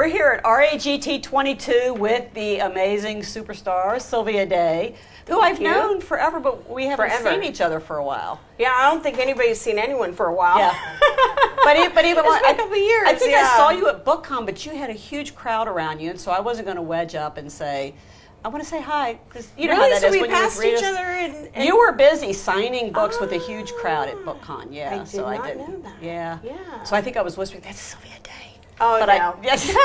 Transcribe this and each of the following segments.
We're here at RAGT22 with the amazing superstar, Sylvia Day, who I've known forever, but we haven't seen each other for a while. Yeah, I don't think anybody's seen anyone for a while. Yeah. but even it's been a couple of years. I think I saw you at BookCon, but you had a huge crowd around you, and so I wasn't going to wedge up and say, I want to say hi, because you know how that is we when passed you each other and you were busy signing books with a huge crowd at BookCon. Yeah, I did not know that. Yeah. Yeah. So I think I was whispering, that's Sylvia Day. Oh, but no. Yes. No.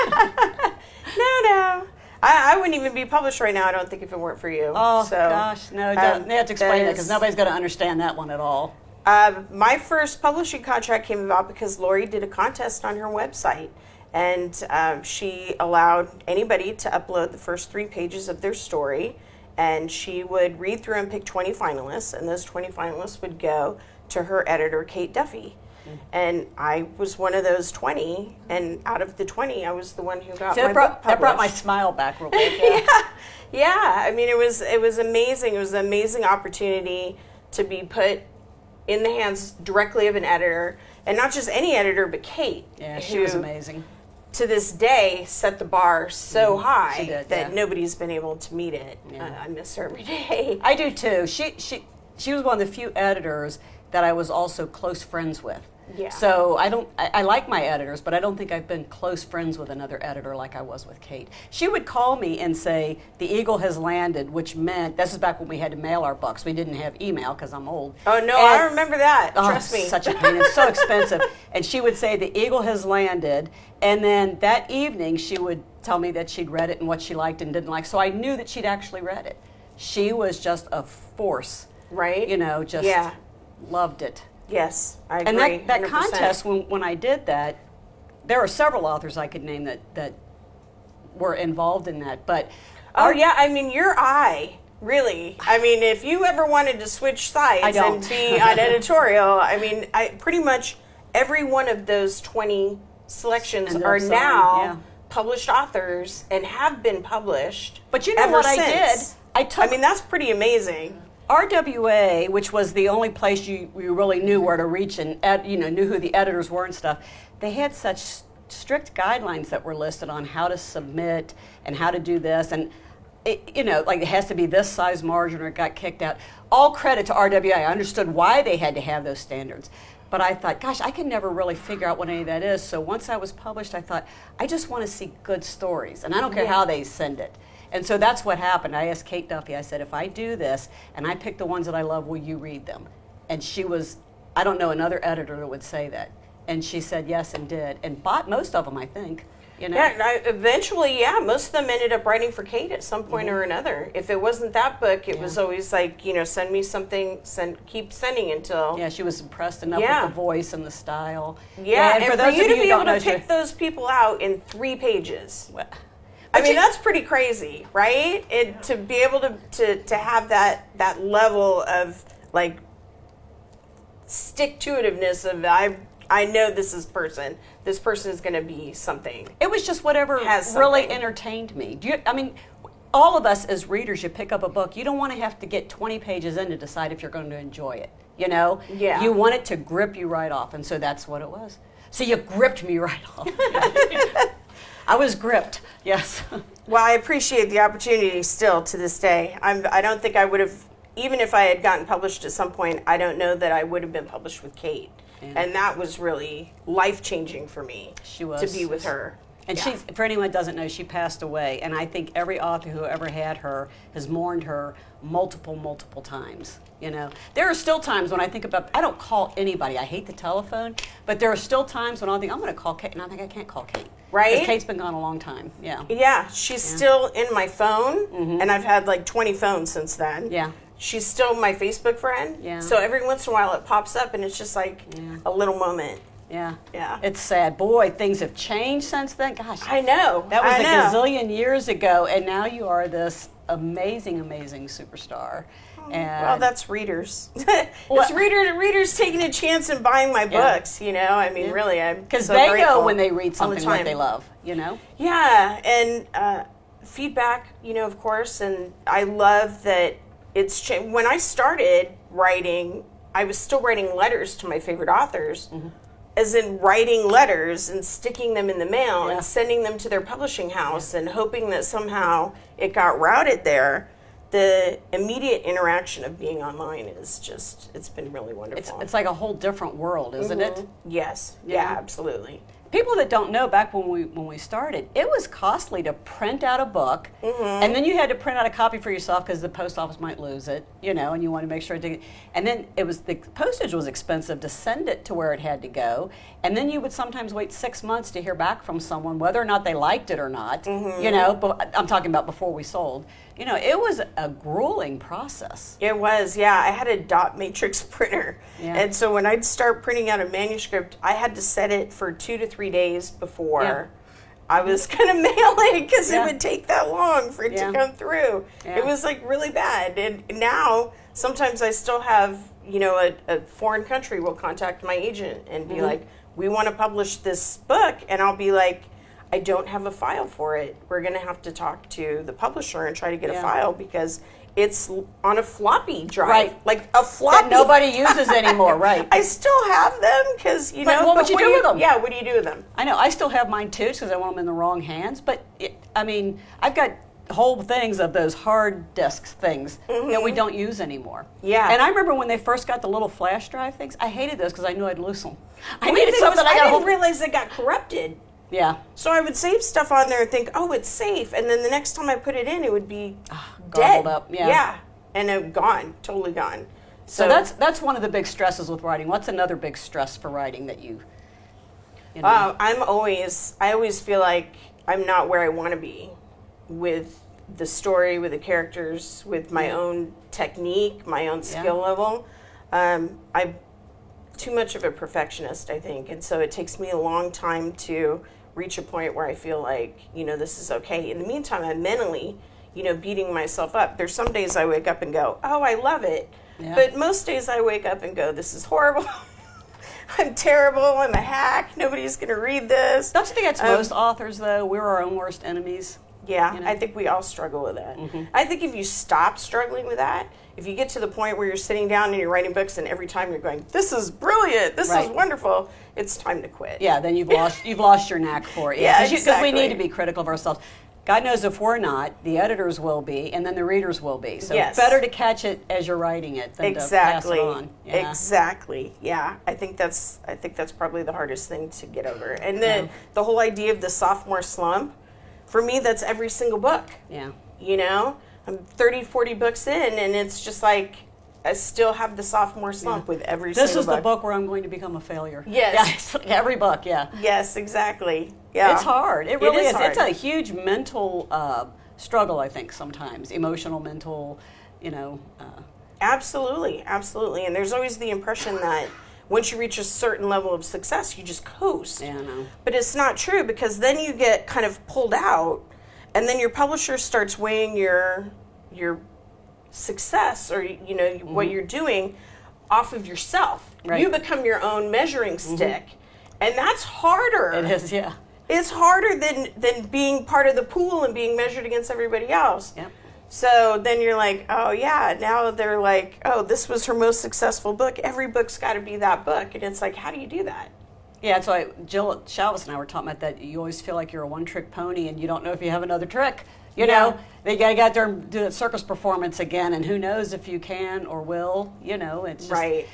I wouldn't even be published right now, I don't think, if it weren't for you. Oh, so, gosh. No, you have to explain that because nobody's going to understand that one at all. My first publishing contract came about because Lori did a contest on her website. And she allowed anybody to upload the first 3 pages of their story. And she would read through and pick 20 finalists. And those 20 finalists would go to her editor, Kate Duffy. And I was one of those 20, and out of the 20, I was the one who got my book published. That brought my smile back real quick. Yeah. I mean, it was amazing. It was an amazing opportunity to be put in the hands directly of an editor, and not just any editor, but Kate. Yeah, she was amazing. To this day, set the bar so high that nobody's been able to meet it. Yeah. I miss her every day. I do too. She was one of the few editors that I was also close friends with. Yeah. So I like my editors, but I don't think I've been close friends with another editor like I was with Kate. She would call me and say, the eagle has landed, which meant, this is back when we had to mail our books. We didn't have email because I'm old. Oh, no, I remember that. Trust me. Such a pain. It's so expensive. And she would say, the eagle has landed. And then that evening, she would tell me that she'd read it and what she liked and didn't like. So I knew that she'd actually read it. She was just a force. Right. You know, just loved it. Yes, I agree. And that 100%. contest, when I did that, there were several authors I could name that were involved in that. But I mean, your eye, really. I mean, if you ever wanted to switch sides and be on editorial, I mean, pretty much every one of those 20 selections are now published authors and have been published. But you know what I did? I mean, that's pretty amazing. RWA, which was the only place you really knew where to reach and knew who the editors were and stuff, they had such strict guidelines that were listed on how to submit and how to do this, and like it has to be this size margin or it got kicked out. All credit to RWA. I understood why they had to have those standards. But I thought, gosh, I can never really figure out what any of that is. So once I was published, I thought, I just want to see good stories, and I don't care how they send it. And so that's what happened. I asked Kate Duffy, I said, if I do this and I pick the ones that I love, will you read them? And she was, I don't know another editor that would say that. And she said yes and did, and bought most of them, I think. You know? Yeah, eventually, most of them ended up writing for Kate at some point or another. If it wasn't that book, it was always like, send me something, keep sending until... Yeah, she was impressed enough with the voice and the style. Yeah, and for those you to be able to pick those people out in 3 pages... Well, I mean, that's pretty crazy, right? To be able to have that level of, like, stick-to-itiveness of, I know this person is going to be something. It was just whatever really entertained me. All of us as readers, you pick up a book, you don't want to have to get 20 pages in to decide if you're going to enjoy it, Yeah. You want it to grip you right off, and so that's what it was. So you gripped me right off. I was gripped, yes. Well, I appreciate the opportunity still to this day. I don't think I would have, even if I had gotten published at some point, I don't know that I would have been published with Kate. And that was really life-changing for me. She was. To be with her. And she, for anyone that doesn't know, she passed away. And I think every author who ever had her has mourned her multiple times. There are still times when I think about, I don't call anybody. I hate the telephone. But there are still times when I'll think, I'm going to call Kate. And I think I can't call Kate. Right? Because Kate's been gone a long time. Yeah. Yeah, she's still in my phone. And I've had like 20 phones since then. Yeah. She's still my Facebook friend. Yeah. So every once in a while it pops up and it's just like a little moment. Yeah. Yeah. It's sad. Boy, things have changed since then. Gosh. I know. That was a gazillion years ago, and now you are this amazing superstar. And well, that's readers. It's readers taking a chance and buying my books, I mean, really, I'm because so they grateful know when they read something what they love, Yeah, and feedback, of course, and I love that it's when I started writing, I was still writing letters to my favorite authors, as in writing letters and sticking them in the mail Yeah. and sending them to their publishing house and hoping that somehow it got routed there. The immediate interaction of being online is just, it's been really wonderful. It's like a whole different world, isn't it? Yes. Yeah. Yeah, absolutely. People that don't know, back when we started, it was costly to print out a book, and then you had to print out a copy for yourself because the post office might lose it, and you want to make sure it did. And then the postage was expensive to send it to where it had to go, and then you would sometimes wait 6 months to hear back from someone whether or not they liked it or not. But I'm talking about before we sold. It was a grueling process. It was, yeah. I had a dot matrix printer. Yeah. And so when I'd start printing out a manuscript, I had to set it for 2 to 3 days before I was going to mail it because it would take that long for it to come through. Yeah. It was like really bad. And now sometimes I still have, a foreign country will contact my agent and be like, we want to publish this book. And I'll be like, I don't have a file for it. We're going to have to talk to the publisher and try to get a file because it's on a floppy drive. Right. Like a floppy. That nobody uses anymore, right? I still have them because, But what would you do with them? Yeah, what do you do with them? I know. I still have mine too because I want them in the wrong hands. But I've got whole things of those hard disk things that we don't use anymore. Yeah. And I remember when they first got the little flash drive things, I hated those because I knew I'd lose them. I Weird needed thing something was, I got didn't hold. realize it got corrupted. Yeah. So I would save stuff on there and think, oh, it's safe. And then the next time I put it in, it would be dead. Garbled up, yeah. Yeah. And it gone, totally gone. So that's one of the big stresses with writing. What's another big stress for writing that you know? I always feel like I'm not where I want to be with the story, with the characters, with my own technique, my own skill level. I'm too much of a perfectionist, I think. And so it takes me a long time to reach a point where I feel like, this is okay. In the meantime, I'm mentally, beating myself up. There's some days I wake up and go, oh, I love it. Yeah. But most days I wake up and go, this is horrible. I'm terrible. I'm a hack. Nobody's going to read this. Don't you think that's most authors, though? We're our own worst enemies. Yeah, I think we all struggle with that. I think if you stop struggling with that, if you get to the point where you're sitting down and you're writing books and every time you're going, this is brilliant, this is wonderful, it's time to quit. Yeah, then you've lost your knack for it. Yeah, Because exactly. we need to be critical of ourselves. God knows if we're not, the editors will be, and then the readers will be. So it's better to catch it as you're writing it than to pass it on. Yeah. Exactly. Yeah, I think that's probably the hardest thing to get over. And then the whole idea of the sophomore slump, for me, that's every single book. Yeah. I'm 30, 40 books in, and it's just like I still have the sophomore slump with every single book. This is the book where I'm going to become a failure. Yes. Yeah, every book, yeah. Yes, exactly. Yeah. It's hard. It really is. hard. It's a huge mental struggle, I think, sometimes. Emotional, mental, Absolutely. And there's always the impression that once you reach a certain level of success, you just coast. Yeah, I know. But it's not true because then you get kind of pulled out, and then your publisher starts weighing your success or what you're doing off of yourself. Right. You become your own measuring stick, and that's harder. It is, yeah. It's harder than being part of the pool and being measured against everybody else. Yep. So then you're like, oh yeah, now they're like, oh, this was her most successful book. Every book's got to be that book. And it's like, how do you do that? Yeah, so Jill Chalvis and I were talking about that. You always feel like you're a one-trick pony and you don't know if you have another trick. You know, they got to get out there and do that circus performance again, and who knows if you can or will. It's just,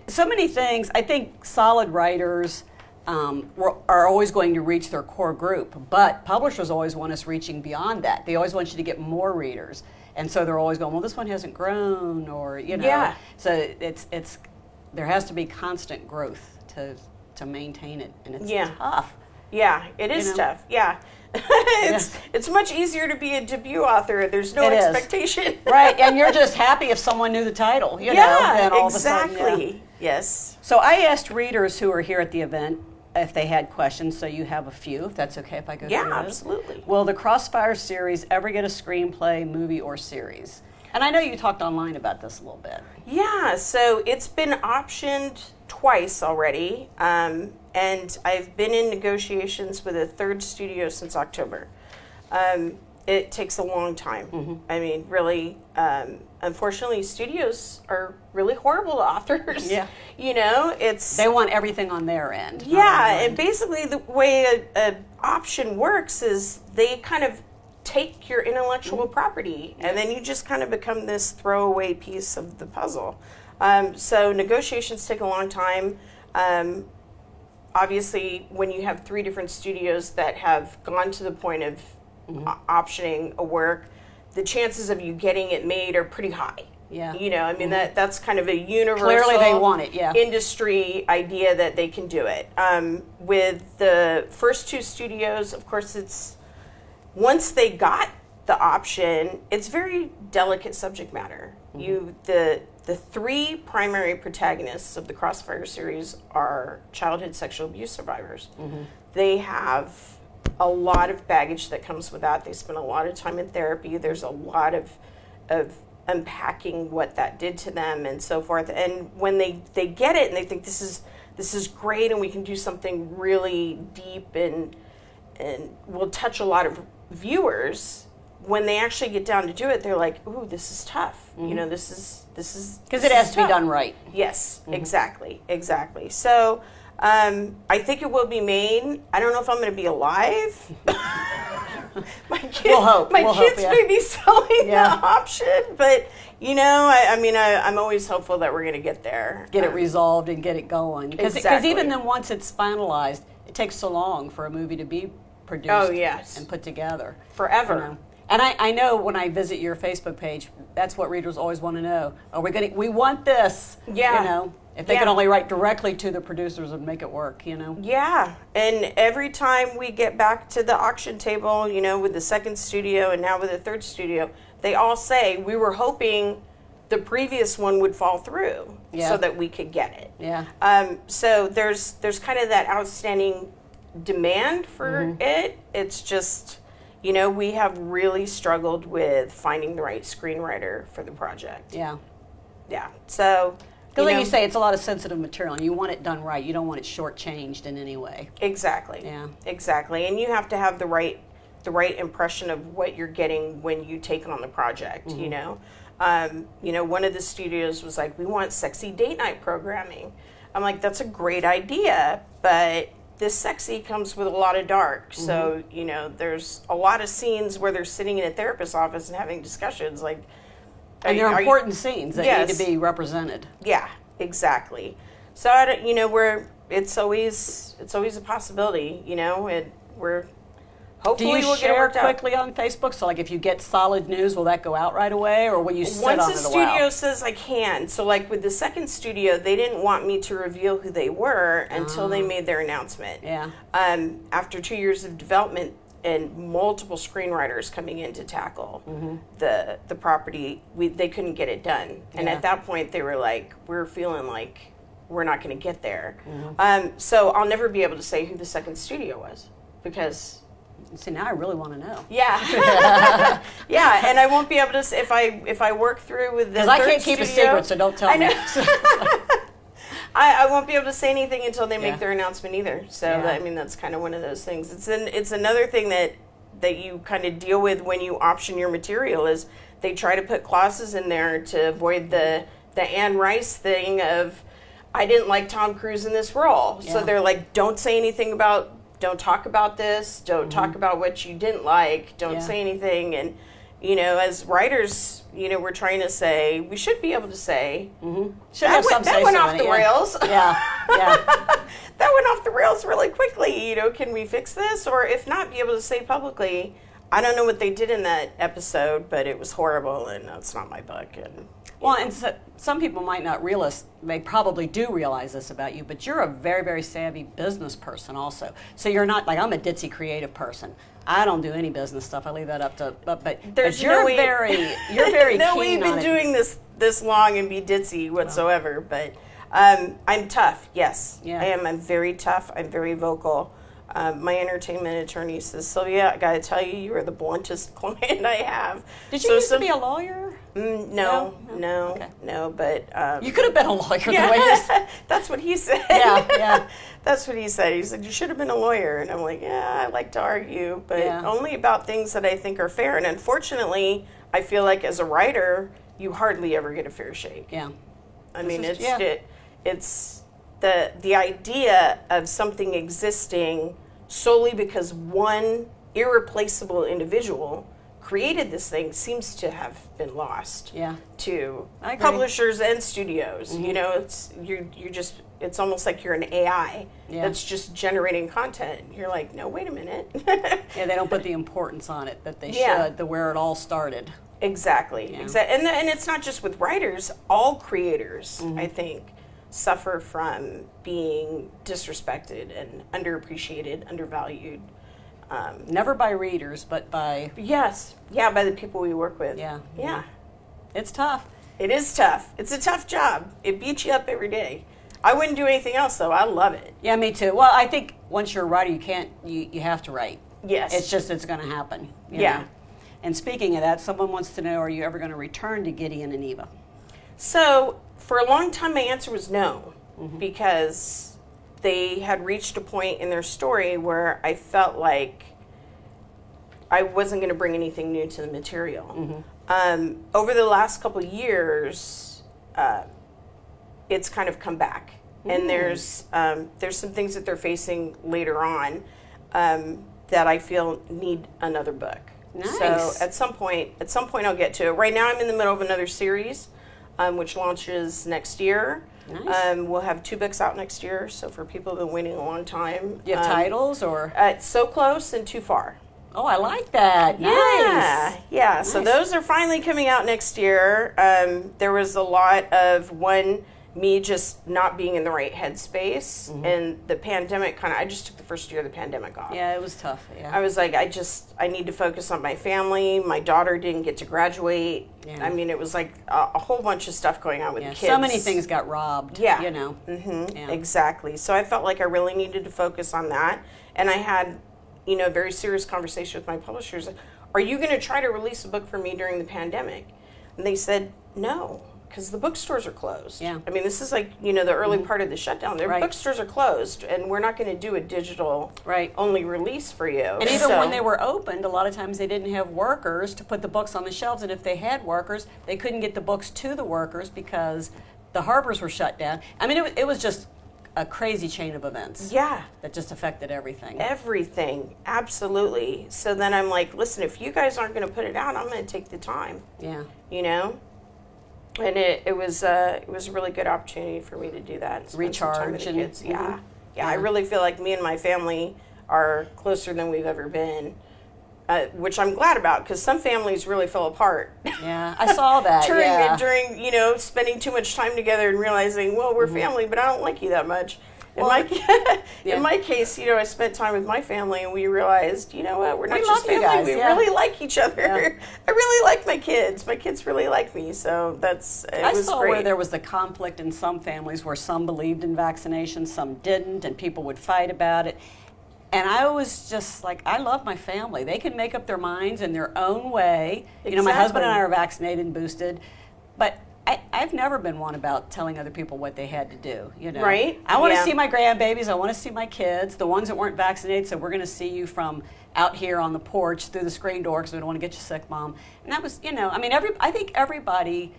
so many things. I think solid writers are always going to reach their core group, but publishers always want us reaching beyond that. They always want you to get more readers, and so they're always going, well, this one hasn't grown, or Yeah. So it's there has to be constant growth to maintain it, and it's tough. Yeah, it is tough. Yeah. It's much easier to be a debut author. There's no expectation. Right, and you're just happy if someone knew the title, than all exactly. of a sudden. Yes. So I asked readers who were here at the event if they had questions, so you have a few, if that's okay if I go through those. Yeah, absolutely. Will the Crossfire series ever get a screenplay, movie, or series? And I know you talked online about this a little bit. Yeah, so it's been optioned twice already, and I've been in negotiations with a third studio since October. It takes a long time. I mean, really, unfortunately, studios are really horrible to authors. Yeah. You know, they want everything on their end. Yeah, and basically the way a option works is they kind of take your intellectual property, and then you just kind of become this throwaway piece of the puzzle. So negotiations take a long time. Obviously, when you have 3 different studios that have gone to the point of optioning a work, the chances of you getting it made are pretty high. Yeah. You know, I mean, that's kind of a universal Clearly they want it, yeah. industry idea that they can do it. With the first 2 studios, of course, it's once they got the option, it's very delicate subject matter. The 3 primary protagonists of the Crossfire series are childhood sexual abuse survivors. They have a lot of baggage that comes with that. They spend a lot of time in therapy. There's a lot of unpacking what that did to them and so forth. And when they get it and they think this is great and we can do something really deep and will touch a lot of viewers, when they actually get down to do it, they're like, "Ooh, this is tough." You know, this is because it has to be done right. Yes, exactly. So I think it will be made. I don't know if I'm going to be alive. My kids may be selling the option, but you know, I'm always hopeful that we're going to get there, get it resolved and get it going. Because even then, once it's finalized, it takes so long for a movie to be produced and put together. Forever. You know? And I know when I visit your Facebook page, that's what readers always want to know. We want this. Yeah. You know, if they could only write directly to the producers and make it work, you know. Yeah. And every time we get back to the auction table, you know, with the second studio and now with the third studio, they all say, we were hoping the previous one would fall through so that we could get it. Yeah. So there's kind of that outstanding demand for it. It's just, you know, we have really struggled with finding the right screenwriter for the project. Yeah. Yeah. So, because like you say, it's a lot of sensitive material, and you want it done right. You don't want it shortchanged in any way. Exactly. Yeah. Exactly. And you have to have the right impression of what you're getting when you take on the project, you know. You know, one of the studios was like, we want sexy date night programming. I'm like, that's a great idea, but this sexy comes with a lot of dark. So, you know, there's a lot of scenes where they're sitting in a therapist's office and having discussions like... And they're important scenes that need to be represented. Yeah, exactly. So, you know, it's always a possibility, you know, and we're... Hopefully we'll get it worked out. Do you share quickly on Facebook? So, like, if you get solid news, will that go out right away, or will you sit on it a while? Once the studio says I can. So, like, with the second studio, they didn't want me to reveal who they were until they made their announcement. Yeah. After 2 years of development and multiple screenwriters coming in to tackle the property, they couldn't get it done. And at that point, they were like, we're feeling like we're not going to get there. So, I'll never be able to say who the second studio was because... See, now I really want to know. Yeah. Yeah, and I won't be able to say if I work through with the third studio. Because I can't keep a secret, so don't tell me. I won't be able to say anything until they make their announcement either. So, I mean, that's kind of one of those things. It's another thing that you kind of deal with when you option your material is they try to put clauses in there to avoid the Anne Rice thing of, I didn't like Tom Cruise in this role. Yeah. So they're like, don't say anything about... Don't talk about this. Don't talk about what you didn't like. Don't say anything. And, you know, as writers, you know, we're trying to say, we should be able to say, that went off the rails. Yeah, yeah. That went off the rails really quickly. You know, can we fix this? Or if not, be able to say publicly, I don't know what they did in that episode, but it was horrible, and that's not my book. And well, and so, some people might not realize, they probably do realize this about you, but you're a very, very savvy business person also. So you're not, like, I'm a ditzy creative person. I don't do any business stuff. I leave that up to, but you're very no keen way you've been doing this long and be ditzy whatsoever, but I'm tough, yes. Yeah. I am. I'm very tough. I'm very vocal. My entertainment attorney says, Sylvia, I got to tell you, you are the bluntest client I have. Did you used to be a lawyer? No, Okay. but You could have been a lawyer yeah, the way you said. that's what he said. Yeah. That's what he said. He said, you should have been a lawyer. And I'm like, yeah, I like to argue, but Yeah. only about things that I think are fair. And unfortunately, I feel like as a writer, you hardly ever get a fair shake. Yeah. I mean, is- it's the idea of something existing solely because one irreplaceable individual created this thing seems to have been lost Yeah. to I agree. publishers and studios. You know, it's almost like you're an AI Yeah. that's just generating content. You're like, no, wait a minute. Yeah, they don't put the importance on it that they Yeah. should, the where it all started. Exactly. Yeah. And it's not just with writers. All creators, Mm-hmm. I think, suffer from being disrespected and underappreciated, undervalued. Never by readers, but by, Yes. Yeah, by the people we work with. yeah. Yeah. It's tough. It is tough. It's a tough job. It beats you up every day. I wouldn't do anything else, though. I love it. Yeah, me too. Well, I think once you're a writer, you have to write. Yes. It's going to happen. you Yeah. know. And speaking of that, someone wants to know, are you ever going to return to Gideon and Eva? So, for a long time, my answer was no, because they had reached a point in their story where I felt like I wasn't going to bring anything new to the material. Over the last couple of years, it's kind of come back, and there's some things that they're facing later on that I feel need another book. Nice. So at some point I'll get to it. Right now I'm in the middle of another series, which launches next year. Nice. We'll have 2 books out next year. So for people who've been waiting a long time, Do you have titles or? It's So Close and Too Far. Oh, I like that. Yeah, Nice. yeah. So Nice. those are finally coming out next year. There was a lot of me just not being in the right headspace, and the pandemic I just took the first year of the pandemic off. Yeah, it was tough. Yeah. I was like, I need to focus on my family. My daughter didn't get to graduate. Yeah. I mean, it was like a whole bunch of stuff going on with Yeah, the kids. so many things got robbed. Yeah. You know. Mm-hmm. Yeah. Exactly. So I felt like I really needed to focus on that. And I had, a very serious conversation with my publishers. Are you going to try to release a book for me during the pandemic? And they said, no, because the bookstores are closed. Yeah. I mean, this is like, the early part of the shutdown. Their Right. bookstores are closed, and we're not going to do a digital Right. only release for you. And even when they were opened, a lot of times they didn't have workers to put the books on the shelves. And if they had workers, they couldn't get the books to the workers because the harbors were shut down. I mean, it was just a crazy chain of events. Yeah. That just affected everything. Everything, absolutely. So then I'm like, listen, if you guys aren't going to put it out, I'm going to take the time, Yeah. And it was a really good opportunity for me to do that. And spend some time with Recharge the and- kids. Yeah. Mhm. Yeah, I really feel like me and my family are closer than we've ever been, which I'm glad about, because some families really fell apart. Yeah, I saw that. during spending too much time together and realizing, well, we're family, but I don't like you that much. In Well, in my case, I spent time with my family, and we realized, you know what, we're not We just love you family. guys, We yeah. really like each other. Yeah. I really like my kids. My kids really like me, so it I was saw great. where there was the conflict in some families where some believed in vaccinations, some didn't, and people would fight about it. And I was just like, I love my family. They can make up their minds in their own way. My husband and I are vaccinated and boosted, but I've never been one about telling other people what they had to do. Right? I want to Yeah. see my grandbabies. I want to see my kids. The ones that weren't vaccinated said, we're going to see you from out here on the porch through the screen door because we don't want to get you sick, Mom. And that was, I think everybody,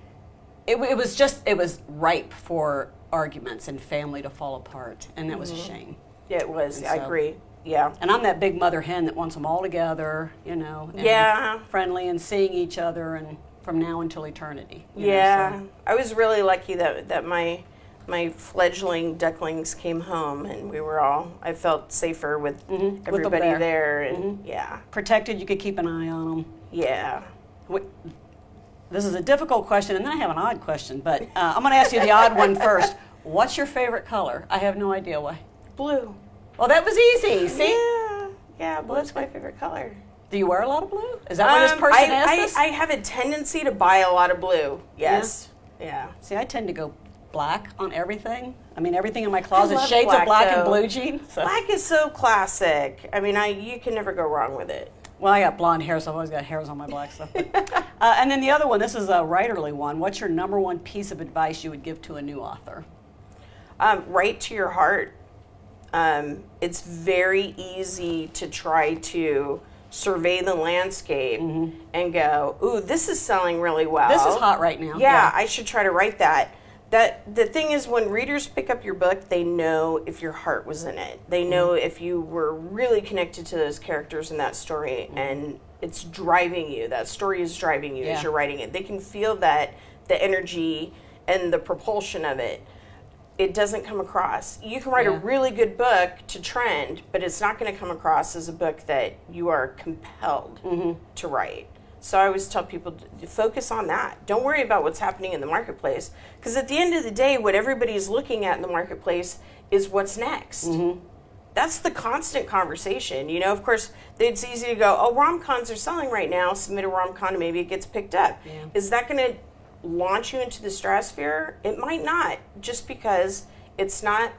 it was ripe for arguments and family to fall apart, and that was a shame. Yeah, it was. And I so- agree. Yeah. And I'm that big mother hen that wants them all together, and Yeah. friendly and seeing each other and from now until eternity. Yeah. I was really lucky that my fledgling ducklings came home, and I felt safer with everybody there. And yeah. Protected, you could keep an eye on them. Yeah. This is a difficult question, and then I have an odd question, but I'm going to ask you the odd one first. What's your favorite color? I have no idea why. Blue. Well, that was easy. See? Yeah, blue's my favorite color. Do you wear a lot of blue? Is that why this person asked us? I have a tendency to buy a lot of blue. Yes. Yeah. See, I tend to go black on everything. I mean, everything in my closet, love shades black, of black and though. blue jeans. So. Black is so classic. I mean, you can never go wrong with it. Well, I got blonde hair, so I've always got hairs on my black stuff. And then the other one, this is a writerly one. What's your number one piece of advice you would give to a new author? Write to your heart. It's very easy to try to survey the landscape and go, ooh, this is selling really well. This is hot right now. Yeah, I should try to write that. The thing is, when readers pick up your book, they know if your heart was in it. They know if you were really connected to those characters in that story, and it's driving you. That story is driving you as you're writing it. They can feel that, the energy and the propulsion of it. It doesn't come across. You can write a really good book to trend, but it's not going to come across as a book that you are compelled to write. So I always tell people to focus on that. Don't worry about what's happening in the marketplace, because at the end of the day, what everybody's looking at in the marketplace is what's next. That's the constant conversation. You know, of course, it's easy to go, oh, rom-coms are selling right now. Submit a rom-com and maybe it gets picked up. Yeah. Is that going to launch you into the stratosphere? It might not, just because it's not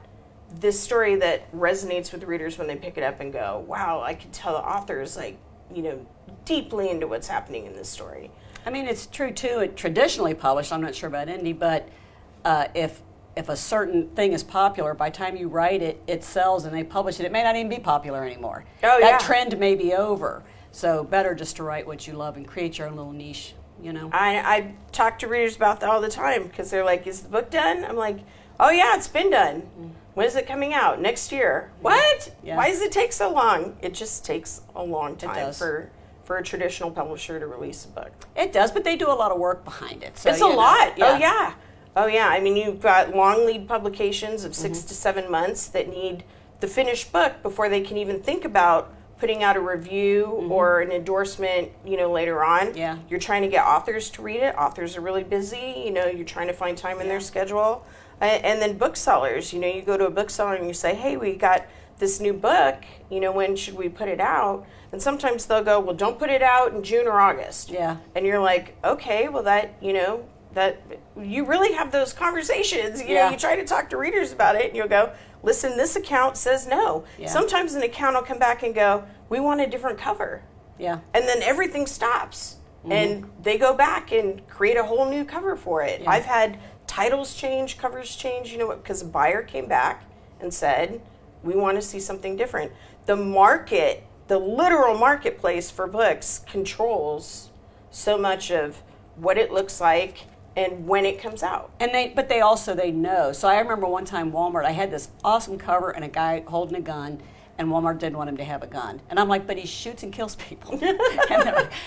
this story that resonates with readers when they pick it up and go, wow, I could tell the author is like, you know, deeply into what's happening in this story. I mean, it's true too. It traditionally published. I'm not sure about indie, but if a certain thing is popular, by the time you write it, it sells and they publish it. It may not even be popular anymore. Oh, that trend may be over. So better just to write what you love and create your own little niche. You know. I talk to readers about that all the time, because they're like, "Is the book done?" I'm like, "Oh yeah, it's been done. When is it coming out? Next year." What? Yeah. Why does it take so long? It just takes a long time does. for a traditional publisher to release a book. It does, but they do a lot of work behind it. So, It's a lot. Yeah. Oh yeah. I mean, you've got long lead publications of 6 to 7 months that need the finished book before they can even think about putting out a review or an endorsement, you know, later on. Yeah. You're trying to get authors to read it. Authors are really busy. You know, you're trying to find time in their schedule. And then booksellers, you know, you go to a bookseller and you say, hey, we got this new book, you know, when should we put it out? And sometimes they'll go, well, don't put it out in June or August. Yeah. And you're like, okay, well, that, you know, that you really have those conversations. You know, you try to talk to readers about it and you'll go, listen, this account says no. Yeah. Sometimes an account will come back and go, we want a different cover. Yeah. And then everything stops. And they go back and create a whole new cover for it. Yeah. I've had titles change, covers change, you know what, because a buyer came back and said, we want to see something different. The market, the literal marketplace for books controls so much of what it looks like and when it comes out. And they also know. So I remember one time Walmart, I had this awesome cover and a guy holding a gun, and Walmart didn't want him to have a gun. And I'm like, but he shoots and kills people. And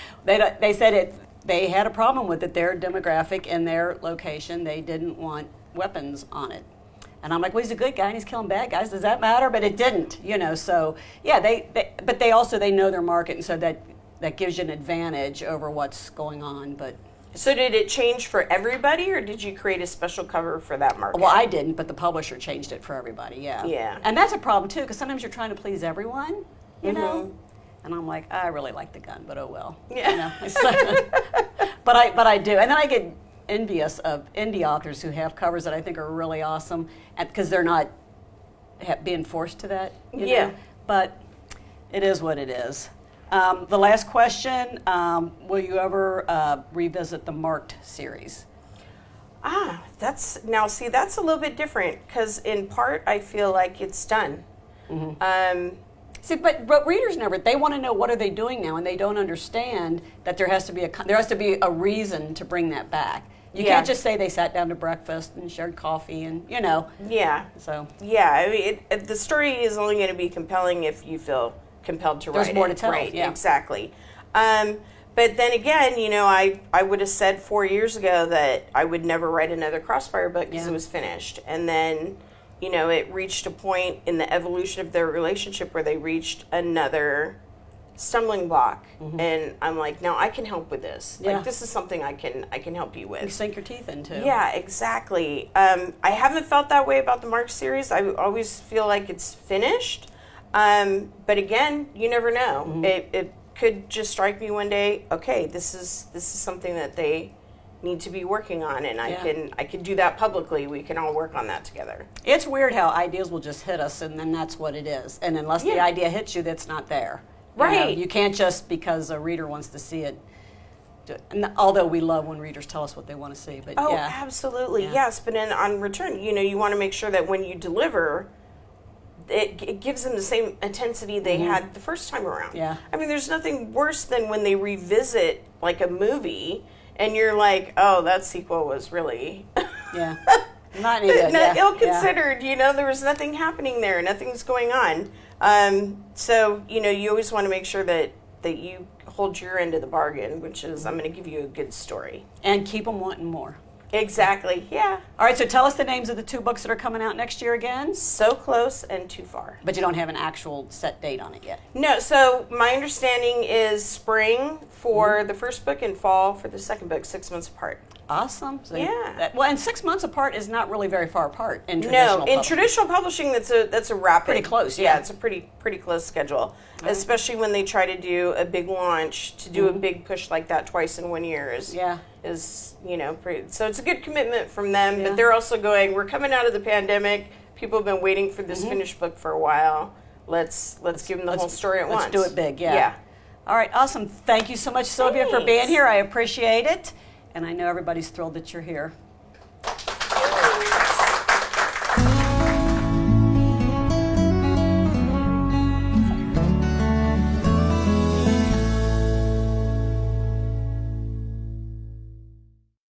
they said they had a problem with it. Their demographic and their location, they didn't want weapons on it. And I'm like, well, he's a good guy and he's killing bad guys. Does that matter? But it didn't, you know. So yeah, but they also know their market, and so that gives you an advantage over what's going on. But so did it change for everybody, or did you create a special cover for that market? well, I didn't, but the publisher changed it for everybody. Yeah. Yeah. And that's a problem too, because sometimes you're trying to please everyone, you know. And I'm like, I really like the gun, but oh well. Yeah. You know? but I do, and then I get envious of indie authors who have covers that I think are really awesome, because they're not being forced to that. You know? But it is what it is. The last question: will you ever revisit the Marked series? That's a little bit different, because in part I feel like it's done. See, but readers they want to know what are they doing now, and they don't understand that there has to be a reason to bring that back. You can't just say they sat down to breakfast and shared coffee and, you know. Yeah. So. Yeah, I mean, the story is only going to be compelling if you feel compelled to write it. There's more to tell. Right, yeah. Exactly. But then again, you know, I would have said 4 years ago that I would never write another Crossfire book because it was finished. And then, you know, it reached a point in the evolution of their relationship where they reached another stumbling block, and I'm like, no, I can help with this. Like, this is something I can help you with. You sink your teeth into. Yeah, exactly. I haven't felt that way about the Mark series. I always feel like it's finished. But again, you never know. It could just strike me one day, okay, this is something that they need to be working on, and I can do that publicly. We can all work on that together. It's weird how ideas will just hit us, and then that's what it is. And unless the idea hits you, that's not there. Right. You can't just because a reader wants to see it. Although we love when readers tell us what they want to see, but Oh, yeah. absolutely, Yeah. yes. But then on return, you want to make sure that when you deliver, it gives them the same intensity they had the first time around. Yeah. I mean, there's nothing worse than when they revisit like a movie and you're like, oh, that sequel was really Yeah. Not any good. Yeah. ill-considered. There was nothing happening there. Nothing's going on. So, you always want to make sure that you hold your end of the bargain, which is I'm going to give you a good story. And keep them wanting more. Exactly. Yeah. All right, so tell us the names of the 2 books that are coming out next year again. So Close and Too Far. But you don't have an actual set date on it yet. No, so my understanding is spring for the first book and fall for the second book, 6 months apart. Awesome. So Yeah. well, and 6 months apart is not really very far apart in traditional No, in publishing. traditional publishing, that's a rapid. Pretty close, Yeah, yeah. it's a pretty close schedule, especially when they try to do a big launch. To do a big push like that twice in 1 year is pretty, so it's a good commitment from them. Yeah. But they're also going, we're coming out of the pandemic. People have been waiting for this finished book for a while. Let's give them the whole story at once. Let's do it big, yeah. Yeah. All right, awesome. Thank you so much, Sylvia, for being Thanks. here. I appreciate it. And I know everybody's thrilled that you're here.